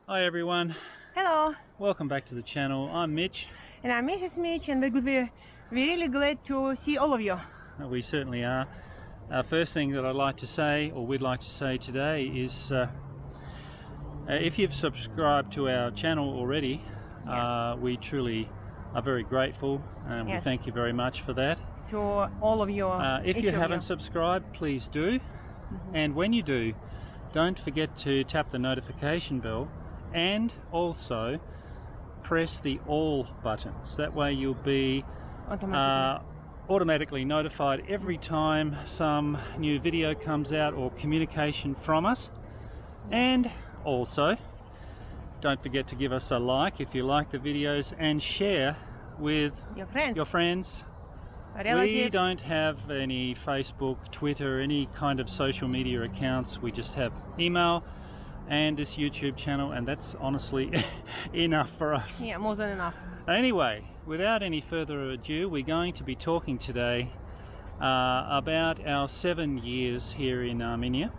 Hi everyone, Hello, welcome back to the channel. I'm Mitch. and I'm Mrs. Mitch, and we're really glad to see all of you. We certainly are. First thing that I'd like to say, or we'd like to say today, is if you've subscribed to our channel already, we truly are very grateful, and we thank you very much for that. To all of you. If you haven't subscribed, please do. And when you do, don't forget to tap the notification bell and also press the all buttons. That way you'll be automatically notified every time some new video comes out or communication from us. And also don't forget to give us a like if you like the videos, and share with your friends. Relatives. We don't have any Facebook, Twitter, any kind of social media accounts. We just have email and this YouTube channel, and that's honestly enough for us. Yeah, more than enough. Anyway, without any further ado, we're going to be talking today about our 7 years here in Armenia.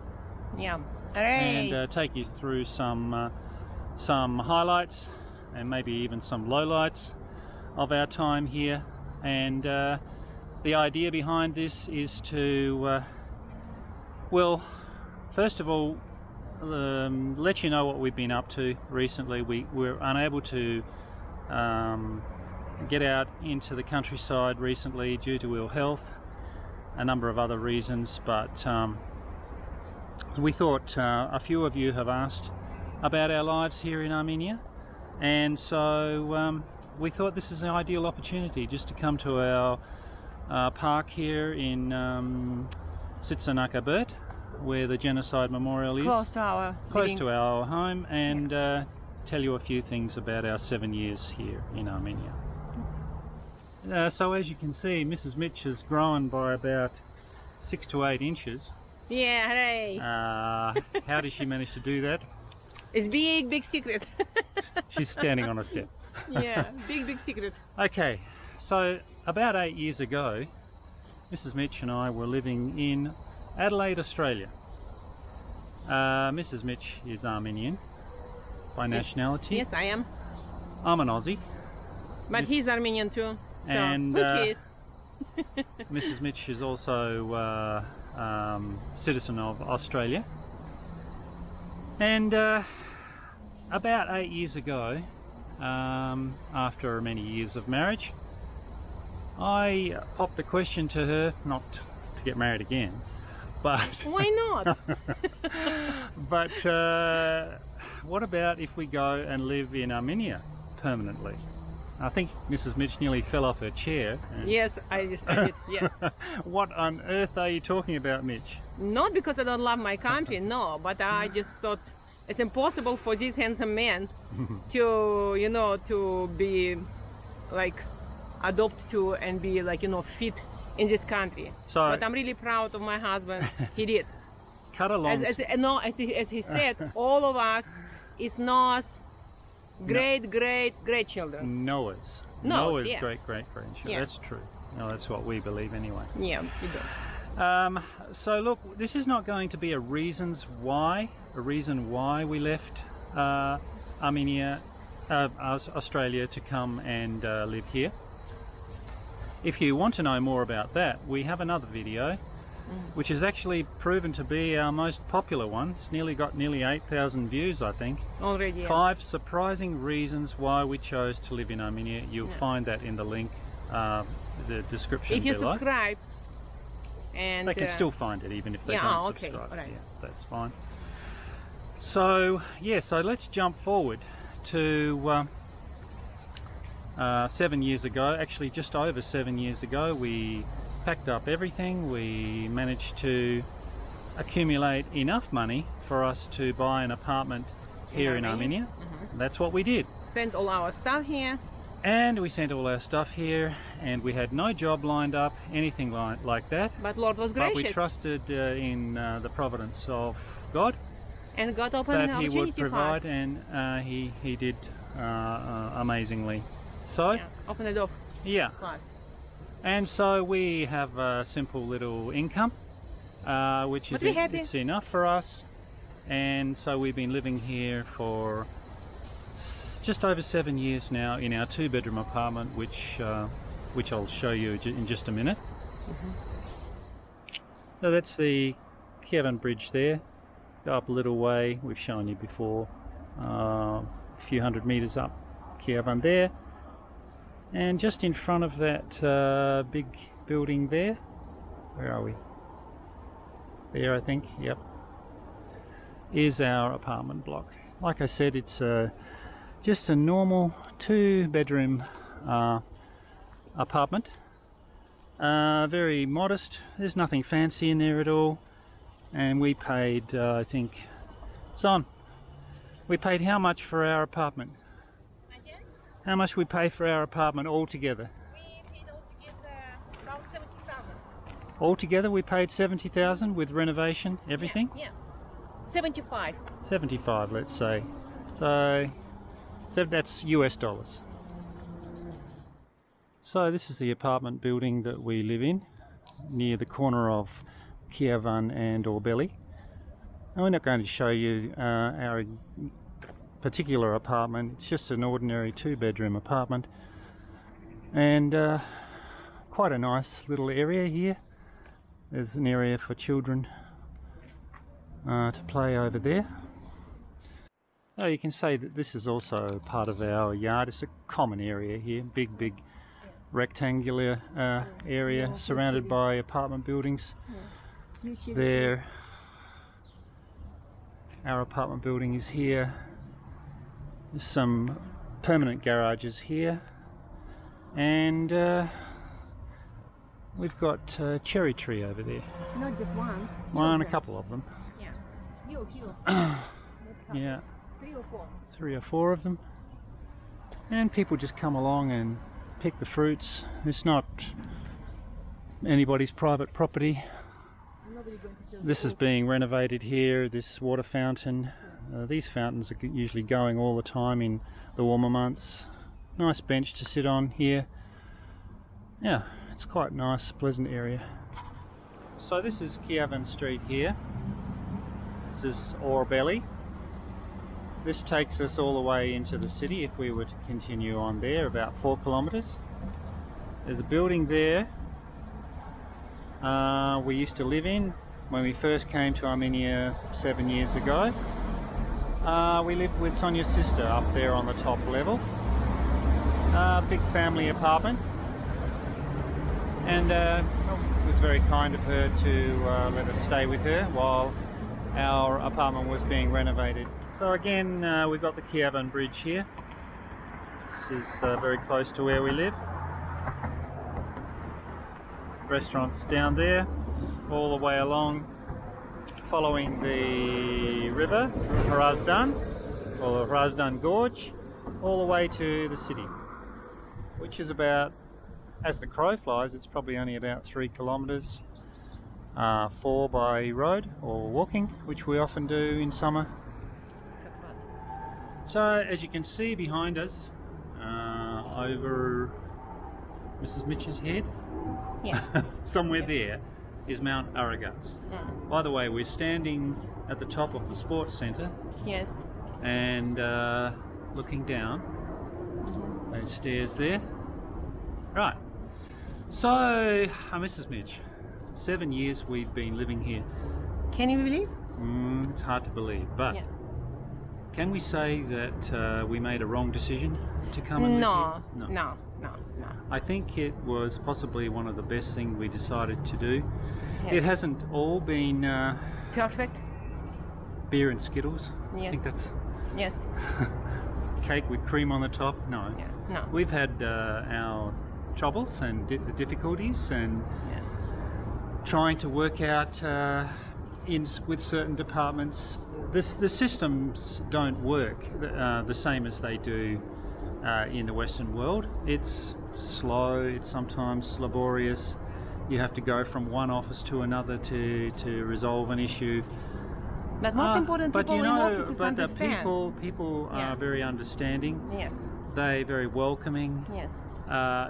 Yeah. Hooray. And take you through some highlights and maybe even some lowlights of our time here. And the idea behind this is to, well, first of all, let you know what we've been up to recently. We were unable to get out into the countryside recently due to ill health, a number of other reasons, but we thought a few of you have asked about our lives here in Armenia, and so we thought this is an ideal opportunity just to come to our park here in Sitsanakabert, where the genocide memorial is, close to our home, and tell you a few things about our 7 years here in Armenia. So as you can see, Mrs. Mitch has grown by about 6 to 8 inches. Yeah, hooray! How did she manage to do that? It's big secret. She's standing on a step. Yeah, big secret. Okay, so about 8 years ago, Mrs. Mitch and I were living in Adelaide, Australia. Mrs. Mitch is Armenian by nationality. Yes, I am. I'm an Aussie. But he's Armenian too. So and who cares? Mrs. Mitch is also citizen of Australia. And about 8 years ago, after many years of marriage, I popped the question to her, not to get married again, but why not? but what about if we go and live in Armenia permanently? I think Mrs. Mitch nearly fell off her chair. Yes, I did, yeah. What on earth are you talking about, Mitch? Not because I don't love my country, no, but I just thought it's impossible for this handsome man to, you know, to be like adopted to and be like, you know, fit in this country. So, but I'm really proud of my husband. He did. Cut along. As he said, all of us is Noah's great-great-grandchildren. Noah's yeah. great-great-grandchildren. Yeah. That's true. No, that's what we believe anyway. Yeah, you do. So look, this is not going to be a reason why we left Armenia, Australia, to come and live here. If you want to know more about that, we have another video which has actually proven to be our most popular one. It's got nearly 8,000 views, I think. Already. Yeah. 5 surprising reasons why we chose to live in Armenia. You'll find that in the link, the description if you below. Subscribe, and they can still find it even if they don't subscribe. Right. Yeah, that's fine. So yeah, so let's jump forward to 7 years ago. Actually, just over 7 years ago, we packed up everything. We managed to accumulate enough money for us to buy an apartment here in Armenia. That's what we did. Sent all our stuff here. And we sent all our stuff here, and we had no job lined up, anything like that. But Lord was gracious. But we trusted in the providence of God. And God opened an opportunity that He would provide, for us. and He did amazingly. So, open the door. Yeah. And so we have a simple little income, which is it's enough for us. And so we've been living here for just over 7 years now in our 2-bedroom apartment, which I'll show you in just a minute. So that's the Yerevan bridge there. Go up a little way, we've shown you before, a few hundred meters up Yerevan there. And just in front of that big building there, where are we? There, I think, yep, is our apartment block. Like I said, it's just a normal 2-bedroom apartment. Very modest, there's nothing fancy in there at all. And we paid, I think, Son, we paid how much for our apartment? How much we pay for our apartment altogether? We paid altogether about 70,000. Altogether we paid 70,000 with renovation, everything? Yeah. 75. 75, let's say. So that's US dollars. So this is the apartment building that we live in, near the corner of Yerevan and Orbeli. And we're not going to show you our particular apartment. It's just an ordinary 2-bedroom apartment, and quite a nice little area here. There's an area for children to play over there. Oh, you can say that this is also part of our yard. It's a common area here, big rectangular area surrounded by apartment buildings. There, our apartment building is here. There's some permanent garages here, and we've got a cherry tree over there. Not just one. One, a couple of them. Yeah. Yeah. 3 or 4. 3 or 4 of them. And people just come along and pick the fruits. It's not anybody's private property. This is being renovated here, this water fountain. These fountains are usually going all the time in the warmer months. Nice bench to sit on here. Yeah, it's quite nice, pleasant area. So this is Yerevan Street here. This is Orbeli. This takes us all the way into the city if we were to continue on there, about 4 kilometres. There's a building there we used to live in when we first came to Armenia 7 years ago. We lived with Sonia's sister up there on the top level. Big family apartment, and it was very kind of her to let us stay with her while our apartment was being renovated. So again, we've got the Yerevan bridge here. This is very close to where we live. Restaurants down there, all the way along, following the river, Hrazdan, or the Hrazdan Gorge, all the way to the city, which is about, as the crow flies, it's probably only about 3 kilometres, 4 by road or walking, which we often do in summer. So as you can see behind us, over Mrs. Mitch's head, Yeah. somewhere there is Mount Aragats. By the way, we're standing at the top of the sports centre. Yes. And looking down those stairs there. Right. So, Mrs. Mitch, 7 years we've been living here. Can you believe? It's hard to believe, but Yeah. can we say that we made a wrong decision to come and live here? No. I think it was possibly one of the best things we decided to do. Yes. It hasn't all been Perfect. beer and Skittles. Yes. I think that's Yes. cake with cream on the top. No. Yeah. No. We've had our troubles and the difficulties, and Yeah. trying to work out with certain departments. The systems don't work the same as they do in the Western world. It's slow, it's sometimes laborious. You have to go from one office to another to resolve an issue. But most important, but people you know, in offices but understand. people Yeah. are very understanding. Yes. They're very welcoming. Yes.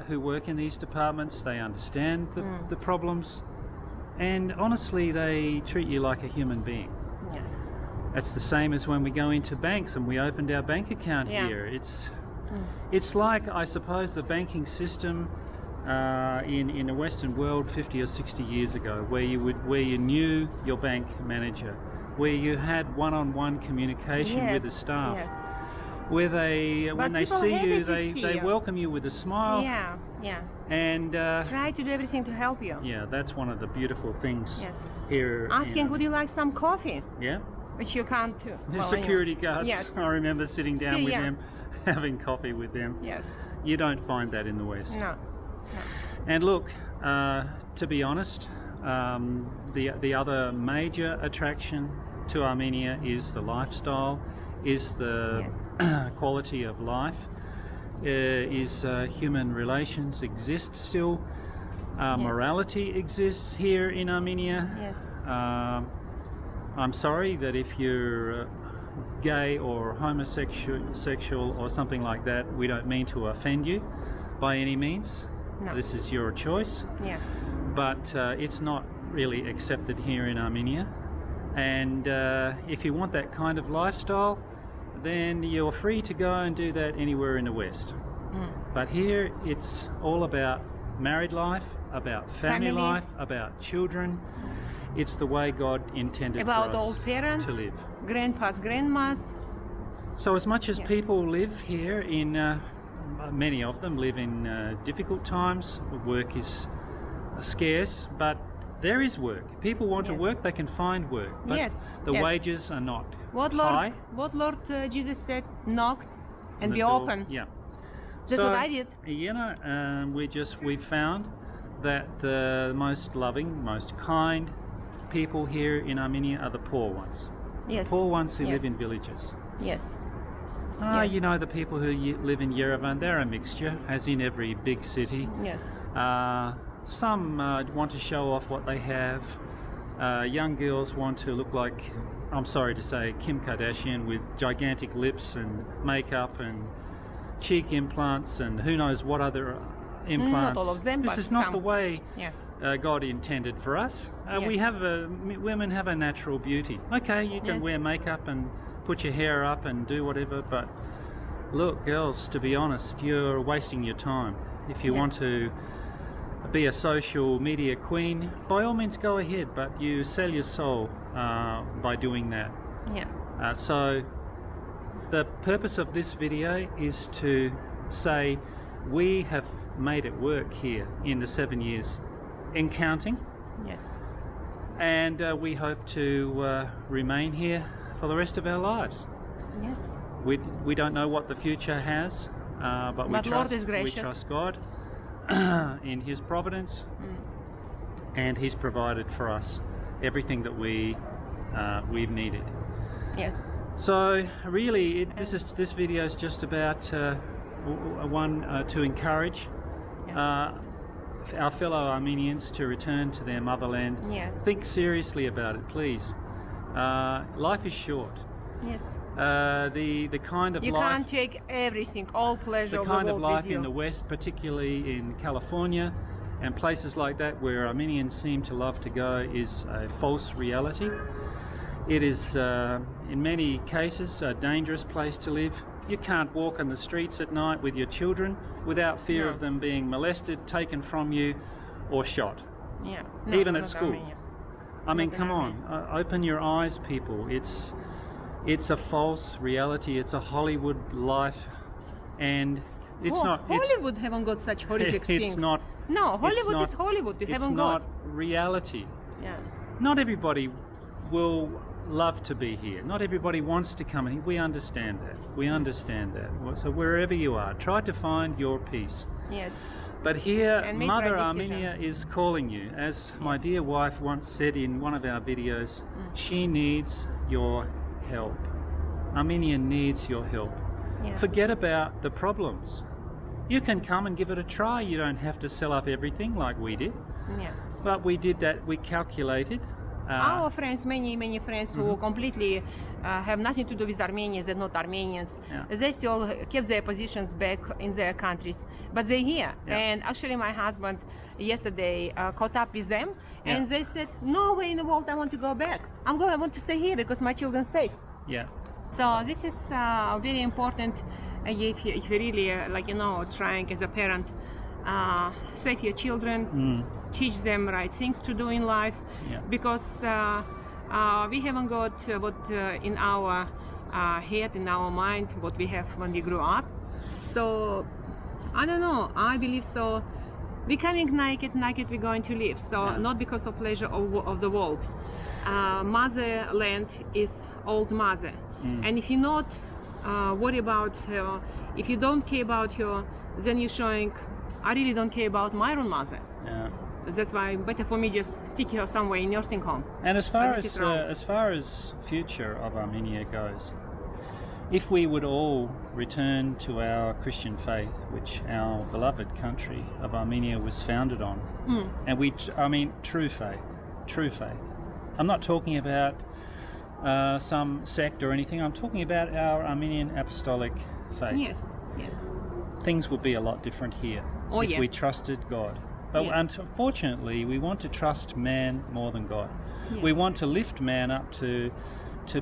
Who work in these departments, they understand the problems, and honestly they treat you like a human being. Yeah. It's the same as when we go into banks and we opened our bank account here. It's like, I suppose, the banking system in the Western world 50 or 60 years ago, where you knew your bank manager, where you had one-on-one communication with the staff, where when they see you, they welcome you with a smile. And try to do everything to help you. Yeah, that's one of the beautiful things here. Asking, would you like some coffee? Yeah. Which you can't do. The security guards. I remember sitting down with them, having coffee with them. You don't find that in the West. No. And look, to be honest, the other major attraction to Armenia is the lifestyle, is the quality of life, is human relations exist still, morality exists here in Armenia. I'm sorry that if you're gay or homosexual or something like that, we don't mean to offend you by any means. No. This is your choice. But it's not really accepted here in Armenia. And if you want that kind of lifestyle, then you're free to go and do that anywhere in the West. But here it's all about married life, about family life, about children. It's the way God intended for us old parents, to live. Grandpas, grandmas. So as much as people live here in, many of them live in difficult times, work is scarce, but there is work. People want to work, they can find work. But the wages are not high. What Lord Jesus said, knock and be open. That's what I did. You know, we found that the most loving, most kind people here in Armenia are the poor ones. The poor ones who live in villages. You know, the people who live in Yerevan, they're a mixture, as in every big city. Some want to show off what they have. Young girls want to look like, I'm sorry to say, Kim Kardashian, with gigantic lips and makeup and cheek implants and who knows what other implants. Not all of them, this is not the way God intended for us. We have women have a natural beauty. Okay, you can wear makeup and put your hair up and do whatever, but look, girls, to be honest, you're wasting your time. If you want to be a social media queen, by all means go ahead, but you sell your soul by doing that. So the purpose of this video is to say we have made it work here in the 7 years and counting. And we hope to remain here for the rest of our lives. We don't know what the future has, but we trust God in His providence, and He's provided for us everything that we've needed. So really, this video is just about to encourage our fellow Armenians to return to their motherland. Think seriously about it, please. Life is short. The kind of you life, can't take everything, all pleasure. the kind of life in the West, particularly in California and places like that where Armenians seem to love to go, is a false reality. It is in many cases a dangerous place to live. You can't walk on the streets at night with your children without fear of them being molested, taken from you, or shot. Even at school. I mean, come on, open your eyes, people. It's a false reality. It's a Hollywood life, and it's not. Hollywood haven't got such horrific things. It's not. No, Hollywood is Hollywood. You haven't got. It's not reality. Not everybody will love to be here. Not everybody wants to come here. We understand that. We understand that. So wherever you are, try to find your peace. But here, Mother Armenia is calling you. As my dear wife once said in one of our videos, she needs your help. Armenia needs your help. Forget about the problems. You can come and give it a try. You don't have to sell up everything like we did. But we did that. We calculated. Our friends, many friends who completely have nothing to do with Armenia, they're not Armenians. They still kept their positions back in their countries, but they're here. And actually my husband yesterday caught up with them, and they said, no way in the world I want to go back. I want to stay here because my children are safe. Yeah. So this is very important if you really trying as a parent save your children, teach them right things to do in life, because we haven't got what in our head, in our mind, what we have when we grew up. So I don't know, I believe so becoming naked we're going to live, so not because of pleasure of the world. Motherland is old mother, and if you not worry about her, if you don't care about her, then you're showing I really don't care about my own mother. That's why better for me just stick her somewhere in nursing home. And as far as future of Armenia goes, if we would all return to our Christian faith, which our beloved country of Armenia was founded on, and true faith. I'm not talking about some sect or anything. I'm talking about our Armenian apostolic faith. Yes. Things would be a lot different here if we trusted God. But unfortunately, we want to trust man more than God. We want to lift man up to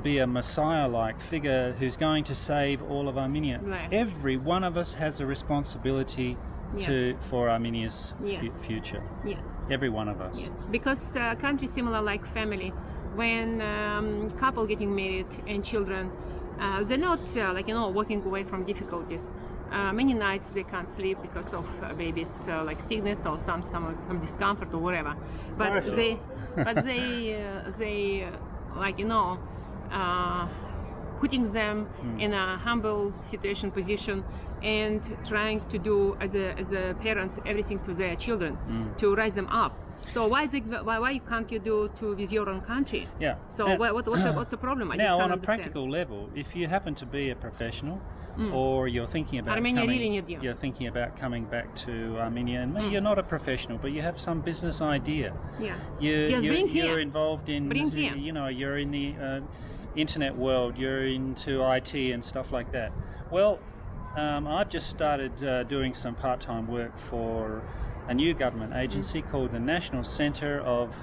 be a Messiah-like figure who's going to save all of Armenia. Right. Every one of us has a responsibility for Armenia's future. Yes. Every one of us. Yes. Because country similar like family. When couple getting married and children, they're not walking away from difficulties. Many nights they can't sleep because of baby's sickness or some discomfort or whatever. But they putting them in a humble situation position and trying to do as a parents everything to their children to raise them up. So why can't you do with your own country? Yeah. So what's the problem? I now, just on can't a understand. practical level, if you happen to be a professional, or you're thinking about coming back to Armenia, and maybe you're not a professional, but you have some business idea. Yeah. You're involved in, you're in the internet world, you're into IT and stuff like that. Well, I've just started doing some part-time work for a new government agency called the National Centre of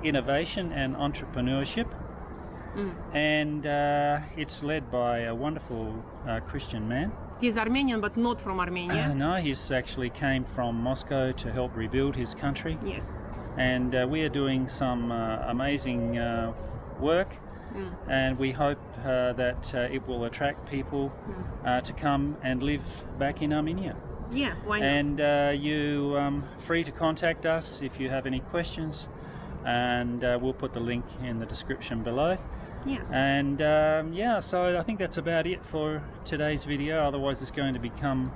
Innovation and Entrepreneurship. And it's led by a wonderful Christian man. He's Armenian, but not from Armenia. No, he's actually came from Moscow to help rebuild his country. Yes. And we are doing some amazing work, and we hope that it will attract people to come and live back in Armenia. Yeah, why not? And you free to contact us if you have any questions, and we'll put the link in the description below. Yeah. And so I think that's about it for today's video. Otherwise it's going to become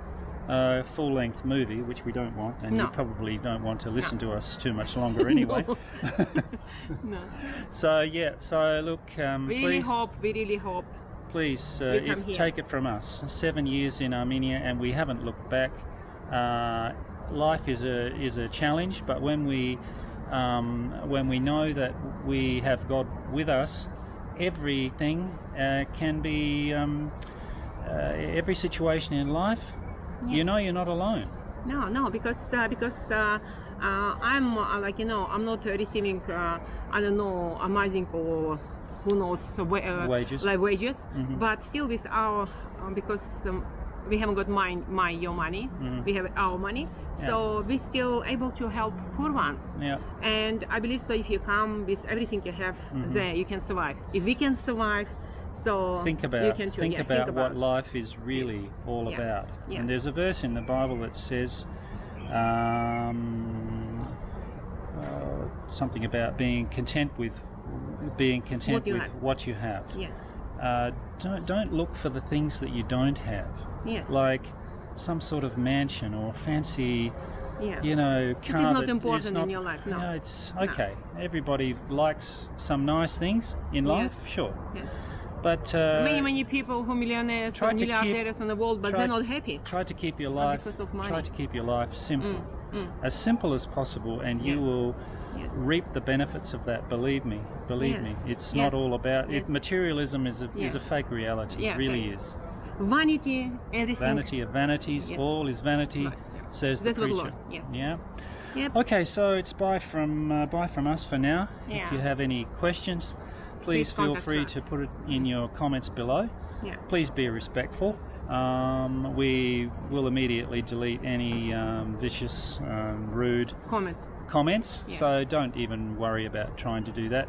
a full-length movie, which we don't want, and you probably don't want to listen to us too much longer anyway. No. So look, we really hope please take it from us, 7 years in Armenia, and we haven't looked back. Life is a challenge, but when we know that we have God with us, everything can be every situation in life. You're not alone. No, because I'm I'm not receiving amazing or who knows wages, but still with our because we haven't got your money, we have our money, so we're still able to help poor ones. And I believe so if you come with everything you have there, you can survive. If we can survive, so think about you can too. Think about what life is really all about. And there's a verse in the Bible that says something about being content with what you have. Yes. Don't look for the things that you don't have. Yes. Like some sort of mansion or fancy, car. This is not important in your life. No. It's okay. Everybody likes some nice things in life, sure. Yes. But many people who millionaires and milliardaires in the world, but they're not happy. Try to keep your life. Try to keep your life simple, as simple as possible, and you will reap the benefits of that. Believe me. It's not all about it. Materialism is a fake reality. It really is. Vanity, everything. Vanity of vanities. All is vanity, says the preacher. Lord. Yes. Yeah. Yep. Okay, so it's bye from us for now. Yeah. If you have any questions, please feel contact free us. to put it in your comments below. Yeah. Please be respectful. We will immediately delete any vicious, rude comments, Yes. so don't even worry about trying to do that.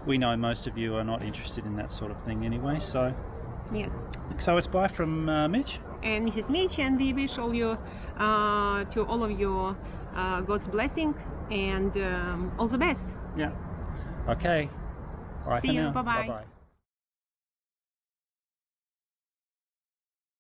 We know most of you are not interested in that sort of thing anyway, so Yes. so it's bye from Mitch. And Mrs. Mitch, and we wish all you to all of you God's blessing and all the best. Yeah. Okay. Bye See for you. now. Bye-bye. Bye-bye.